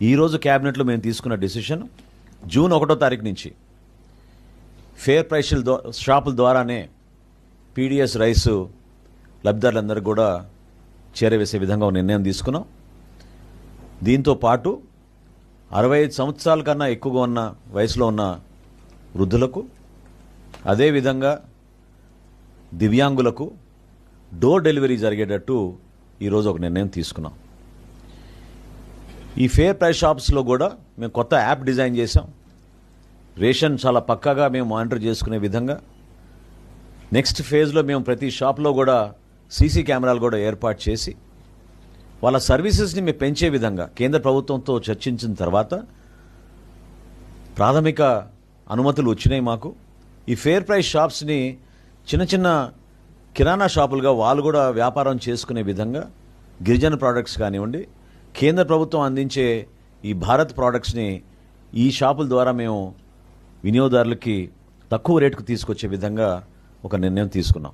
ఈరోజు క్యాబినెట్లో మేము తీసుకున్న డిసిషన్ జూన్ 1వ తారీఖు నుంచి ఫేర్ ప్రైస్ షాపుల ద్వారానే పీడిఎస్ రైసు లబ్ధిదారులందరూ కూడా చేరవేసే విధంగా ఒక నిర్ణయం తీసుకున్నాం. దీంతో పాటు 65 సంవత్సరాల కన్నా ఎక్కువగా ఉన్న వయసులో ఉన్న వృద్ధులకు, అదేవిధంగా దివ్యాంగులకు డోర్ డెలివరీ జరిగేటట్టు ఈరోజు ఒక నిర్ణయం తీసుకున్నాం. ఈ ఫేర్ ప్రైస్ షాప్స్లో కూడా మేము కొత్త యాప్ డిజైన్ చేసాం. రేషన్ చాలా పక్కాగా మేము మానిటర్ చేసుకునే విధంగా నెక్స్ట్ ఫేజ్లో మేము ప్రతి షాప్లో కూడా సీసీ కెమెరాలు కూడా ఏర్పాటు చేసి వాళ్ళ సర్వీసెస్ని మేము పెంచే విధంగా కేంద్ర ప్రభుత్వంతో చర్చించిన తర్వాత ప్రాథమిక అనుమతులు వచ్చినాయి మాకు. ఈ ఫేర్ ప్రైస్ షాప్స్ని చిన్న చిన్న కిరాణా షాపులుగా వాళ్ళు కూడా వ్యాపారం చేసుకునే విధంగా గిరిజన ప్రోడక్ట్స్ కానివ్వండి, కేంద్ర ప్రభుత్వం అందించే ఈ భారత్ ప్రోడక్ట్స్ని ఈ షాపుల ద్వారా మేము వినియోగదారులకి తక్కువ రేటుకు తీసుకొచ్చే విధంగా ఒక నిర్ణయం తీసుకున్నాం.